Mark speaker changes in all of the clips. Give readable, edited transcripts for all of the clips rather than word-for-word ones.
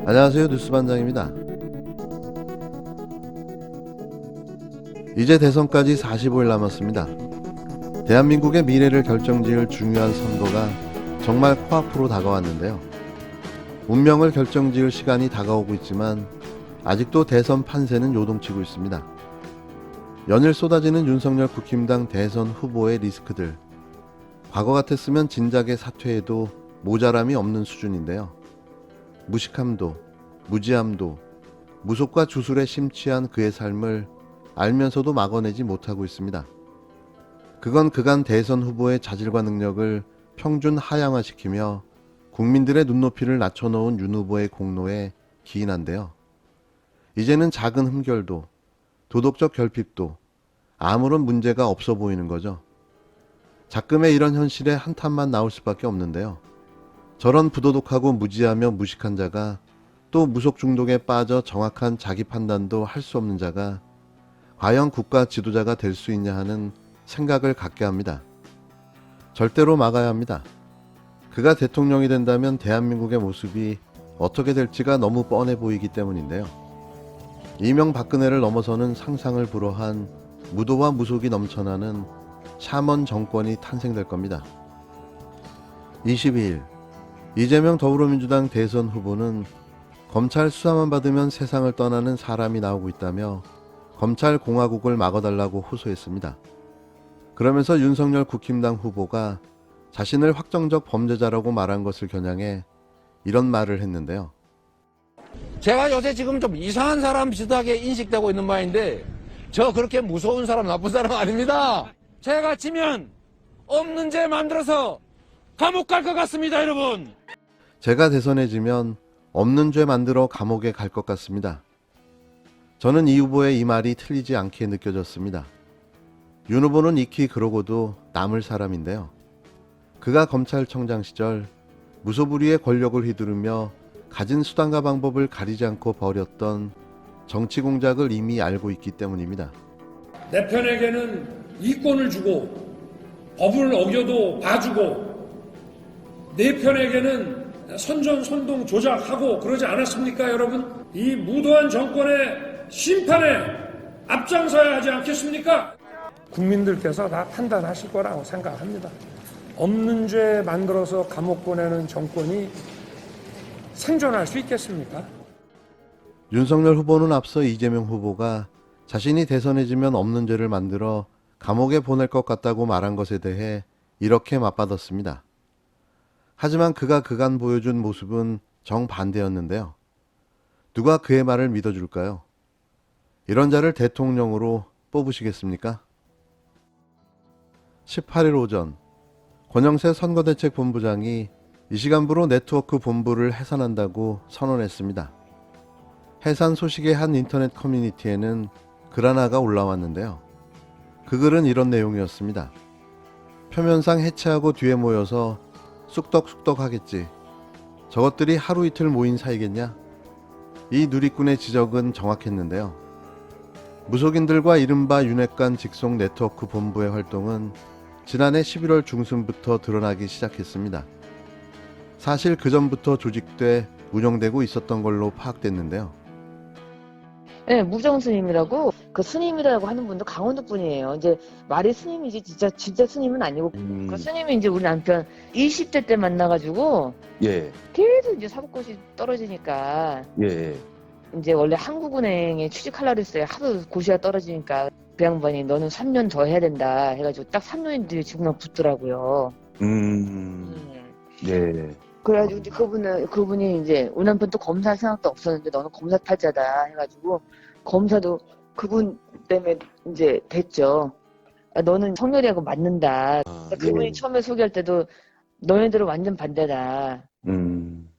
Speaker 1: 안녕하세요, 뉴스반장입니다. 이제 대선까지 45일 남았습니다. 대한민국의 미래를 결정지을 중요한 선거가 정말 코앞으로 다가왔는데요. 운명을 결정지을 시간이 다가오고 있지만 아직도 대선 판세는 요동치고 있습니다. 연일 쏟아지는 윤석열 국힘당 대선 후보의 리스크들. 과거 같았으면 진작에 사퇴해도 모자람이 없는 수준인데요. 무식함도, 무지함도, 무속과 주술에 심취한 그의 삶을 알면서도 막아내지 못하고 있습니다. 그건 그간 대선 후보의 자질과 능력을 평준 하향화시키며 국민들의 눈높이를 낮춰놓은 윤 후보의 공로에 기인한데요. 이제는 작은 흠결도, 도덕적 결핍도 아무런 문제가 없어 보이는 거죠. 작금의 이런 현실에 한탄만 나올 수밖에 없는데요. 저런 부도덕하고 무지하며 무식한 자가, 또 무속 중독에 빠져 정확한 자기 판단도 할 수 없는 자가 과연 국가 지도자가 될 수 있냐 하는 생각을 갖게 합니다. 절대로 막아야 합니다. 그가 대통령이 된다면 대한민국의 모습이 어떻게 될지가 너무 뻔해 보이기 때문인데요. 이명박근혜를 넘어서는 상상을 불허한 무도와 무속이 넘쳐나는 샤먼 정권이 탄생될 겁니다. 22일 이재명 더불어민주당 대선 후보는 검찰 수사만 받으면 세상을 떠나는 사람이 나오고 있다며 검찰 공화국을 막아달라고 호소했습니다. 그러면서 윤석열 국힘당 후보가 자신을 확정적 범죄자라고 말한 것을 겨냥해 이런 말을 했는데요.
Speaker 2: 제가 요새 지금 좀 이상한 사람 비슷하게 인식되고 있는 바인데 저 그렇게 무서운 사람, 나쁜 사람 아닙니다. 제가 지면 없는 죄 만들어서 감옥 갈 것 같습니다, 여러분.
Speaker 1: 제가 대선에 지면 없는 죄 만들어 감옥에 갈 것 같습니다. 저는 이 후보의 이 말이 틀리지 않게 느껴졌습니다. 윤 후보는 익히 그러고도 남을 사람인데요. 그가 검찰청장 시절 무소불위의 권력을 휘두르며 가진 수단과 방법을 가리지 않고 벌였던 정치 공작을 이미 알고 있기 때문입니다.
Speaker 3: 내 편에게는 이권을 주고 법을 어겨도 봐주고 내 편에게는 선전선동 조작하고 그러지 않았습니까, 여러분? 이 무도한 정권의 심판에 앞장서야 하지 않겠습니까? 국민들께서 다 판단하실 거라고 생각합니다. 없는 죄 만들어서 감옥 보내는 정권이 생존할 수 있겠습니까?
Speaker 1: 윤석열 후보는 앞서 이재명 후보가 자신이 대선에 지면 없는 죄를 만들어 감옥에 보낼 것 같다고 말한 것에 대해 이렇게 맞받았습니다. 하지만 그가 그간 보여준 모습은 정반대였는데요. 누가 그의 말을 믿어줄까요? 이런 자를 대통령으로 뽑으시겠습니까? 18일 오전 권영세 선거대책본부장이 이 시간부로 네트워크 본부를 해산한다고 선언했습니다. 해산 소식의 한 인터넷 커뮤니티에는 글 하나가 올라왔는데요. 그 글은 이런 내용이었습니다. 표면상 해체하고 뒤에 모여서 쑥덕쑥덕 하겠지. 저것들이 하루 이틀 모인 사이겠냐? 이 누리꾼의 지적은 정확했는데요. 무속인들과 이른바 윤핵관 직속 네트워크 본부의 활동은 지난해 11월 중순부터 드러나기 시작했습니다. 사실 그 전부터 조직돼 운영되고 있었던 걸로 파악됐는데요.
Speaker 4: 네, 무정 스님이라고 그 스님이라고 하는 분도 강원도 분이에요. 이제 말이 스님이지 진짜 스님은 아니고 그 스님이 이제 우리 남편 20대 때 만나가지고
Speaker 2: 예,
Speaker 4: 계속 이제 사법고시 떨어지니까
Speaker 2: 예.
Speaker 4: 이제 원래 한국은행에 취직하려고 그랬어요. 하도 고시가 떨어지니까 그 양반이 너는 3년 더 해야 된다 해가지고 딱 3년이 뒤에 지금만 붙더라고요.
Speaker 2: 예.
Speaker 4: 그래가지고 이제 그분이 이제 우리 남편 또 검사할 생각도 없었는데 너는 검사 탈자다 해가지고 검사도 그분 때문에 이제 됐죠. 아, 너는 성렬이하고 맞는다. 그분이 처음에 소개할 때도 너네들은 완전 반대다.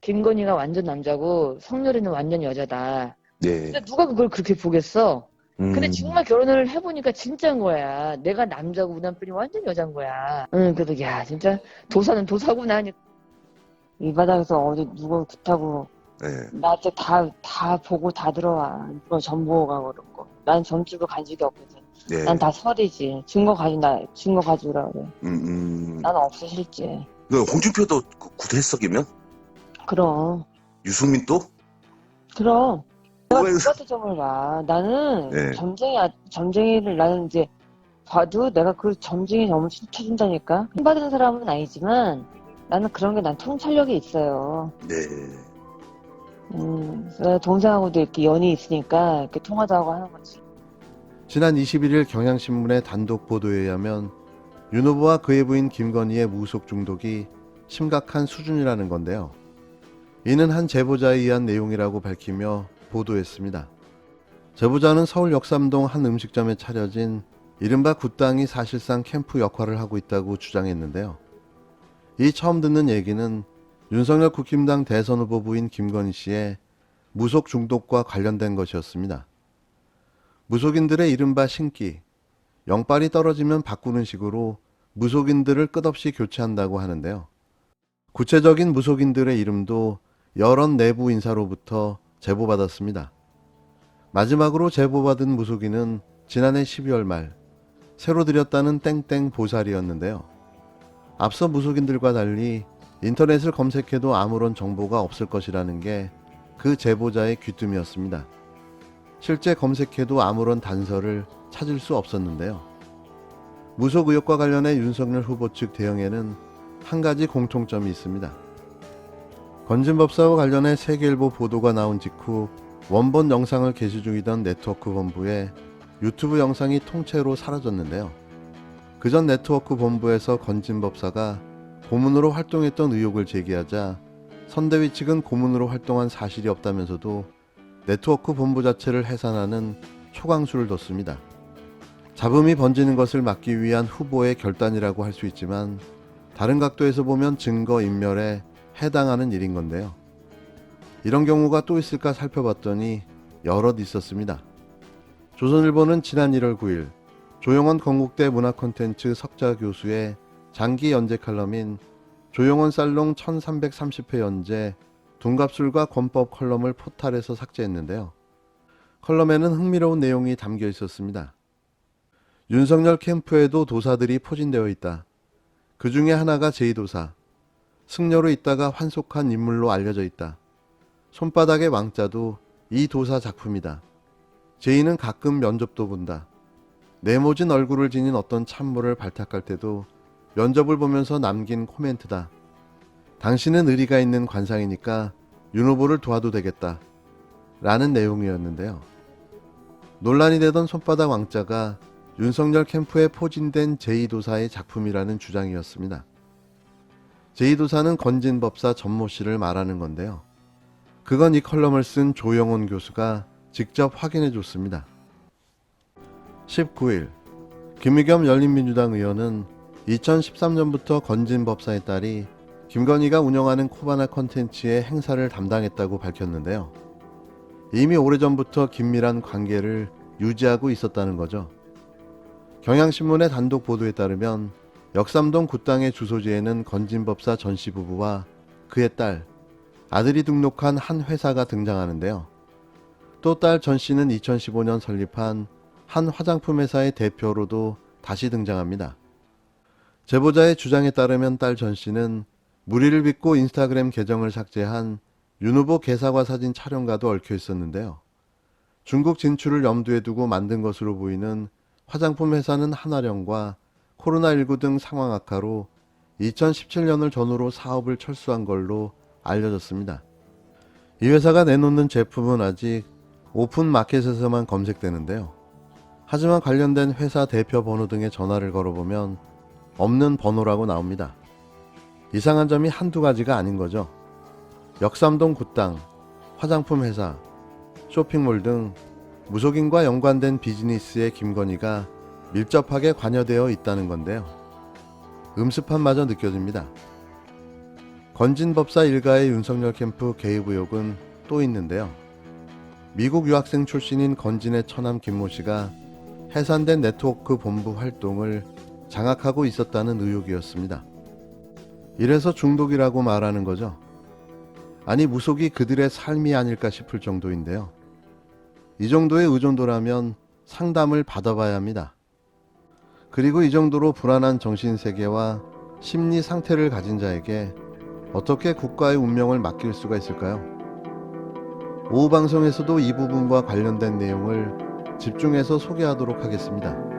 Speaker 4: 김건희가 완전 남자고 성렬이는 완전 여자다.
Speaker 2: 네.
Speaker 4: 근데 누가 그걸 그렇게 보겠어? 근데 정말 결혼을 해보니까 진짜인 거야. 내가 남자고 우리 남편이 완전 여자인 거야. 그래도 야 진짜 도사는 도사구나 하니까 이 바닥에서 어디 누구 좋다고
Speaker 2: 네.
Speaker 4: 나한테 다 보고 다 들어와. 누가 정보가 그런 거. 난 점주고 간 적이 없거든.
Speaker 2: 네.
Speaker 4: 난 다 설이지. 증거 가져오라 그래. 나는 없어 실제.
Speaker 5: 그 홍준표도 구대했어, 기면?
Speaker 4: 그럼.
Speaker 5: 유승민도?
Speaker 4: 그럼 내가
Speaker 5: 왜-
Speaker 4: 누가 그 점을 봐. 나는
Speaker 5: 네.
Speaker 4: 점쟁이를 나는 이제 봐도 내가 그 점쟁이 점을 찾은다니까. 돈 받은 사람은 아니지만 나는 그런 게 난 통찰력이 있어요.
Speaker 5: 네.
Speaker 4: 내가 동생하고도 이렇게 연이 있으니까 이렇게 통화도 하고 하는 거지.
Speaker 1: 지난 21일 경향신문의 단독 보도에 의하면 윤 후보와 그의 부인 김건희의 무속 중독이 심각한 수준이라는 건데요. 이는 한 제보자에 의한 내용이라고 밝히며 보도했습니다. 제보자는 서울 역삼동 한 음식점에 차려진 이른바 굿당이 사실상 캠프 역할을 하고 있다고 주장했는데요. 이 처음 듣는 얘기는 윤석열 국힘당 대선 후보 부인 김건희 씨의 무속 중독과 관련된 것이었습니다. 무속인들의 이른바 신기, 영빨이 떨어지면 바꾸는 식으로 무속인들을 끝없이 교체한다고 하는데요. 구체적인 무속인들의 이름도 여러 내부 인사로부터 제보받았습니다. 마지막으로 제보받은 무속인은 지난해 12월 말 새로 들였다는 땡땡 보살이었는데요. 앞서 무속인들과 달리 인터넷을 검색해도 아무런 정보가 없을 것이라는 게 그 제보자의 귀뜸이었습니다. 실제 검색해도 아무런 단서를 찾을 수 없었는데요. 무속 의혹과 관련해 윤석열 후보 측 대응에는 한 가지 공통점이 있습니다. 건진법사와 관련해 세계일보 보도가 나온 직후 원본 영상을 게시 중이던 네트워크 본부에 유튜브 영상이 통째로 사라졌는데요. 그전 네트워크 본부에서 건진법사가 고문으로 활동했던 의혹을 제기하자 선대위 측은 고문으로 활동한 사실이 없다면서도 네트워크 본부 자체를 해산하는 초강수를 뒀습니다. 잡음이 번지는 것을 막기 위한 후보의 결단이라고 할 수 있지만 다른 각도에서 보면 증거 인멸에 해당하는 일인 건데요. 이런 경우가 또 있을까 살펴봤더니 여럿 있었습니다. 조선일보는 지난 1월 9일 조용원 건국대 문화콘텐츠 석좌 교수의 장기 연재 칼럼인 조용원 살롱 1330회 연재 둔갑술과 권법 컬럼을 포탈에서 삭제했는데요. 컬럼에는 흥미로운 내용이 담겨 있었습니다. 윤석열 캠프에도 도사들이 포진되어 있다. 그 중에 하나가 제2도사. 승려로 있다가 환속한 인물로 알려져 있다. 손바닥의 왕자도 이 도사 작품이다. 제2는 가끔 면접도 본다. 네모진 얼굴을 지닌 어떤 참모를 발탁할 때도 면접을 보면서 남긴 코멘트다. 당신은 의리가 있는 관상이니까 윤 후보를 도와도 되겠다. 라는 내용이었는데요. 논란이 되던 손바닥 왕자가 윤석열 캠프에 포진된 제2도사의 작품이라는 주장이었습니다. 제2도사는 건진법사 전모 씨를 말하는 건데요. 그건 이 컬럼을 쓴 조영원 교수가 직접 확인해 줬습니다. 19일 김의겸 열린민주당 의원은 2013년부터 건진법사의 딸이 김건희가 운영하는 코바나 컨텐츠의 행사를 담당했다고 밝혔는데요. 이미 오래전부터 긴밀한 관계를 유지하고 있었다는 거죠. 경향신문의 단독 보도에 따르면 역삼동 굿당의 주소지에는 건진법사 전씨 부부와 그의 딸, 아들이 등록한 한 회사가 등장하는데요. 또 딸 전씨는 2015년 설립한 한 화장품 회사의 대표로도 다시 등장합니다. 제보자의 주장에 따르면 딸 전씨는 무리를 빚고 인스타그램 계정을 삭제한 윤 후보 개사과 사진 촬영과도 얽혀 있었는데요. 중국 진출을 염두에 두고 만든 것으로 보이는 화장품 회사는 한화령과 코로나19 등 상황 악화로 2017년을 전후로 사업을 철수한 걸로 알려졌습니다. 이 회사가 내놓는 제품은 아직 오픈 마켓에서만 검색되는데요. 하지만 관련된 회사 대표 번호 등의 전화를 걸어보면 없는 번호라고 나옵니다. 이상한 점이 한두 가지가 아닌 거죠. 역삼동 굿당, 화장품 회사, 쇼핑몰 등 무속인과 연관된 비즈니스에 김건희가 밀접하게 관여되어 있다는 건데요. 음습함마저 느껴집니다. 건진법사 일가의 윤석열 캠프 개입 의혹은 또 있는데요. 미국 유학생 출신인 건진의 처남 김모 씨가 해산된 네트워크 본부 활동을 장악하고 있었다는 의혹이었습니다. 이래서 중독이라고 말하는 거죠. 아니 무속이 그들의 삶이 아닐까 싶을 정도인데요. 이 정도의 의존도라면 상담을 받아봐야 합니다. 그리고 이 정도로 불안한 정신세계와 심리 상태를 가진 자에게 어떻게 국가의 운명을 맡길 수가 있을까요? 오후 방송에서도 이 부분과 관련된 내용을 집중해서 소개하도록 하겠습니다.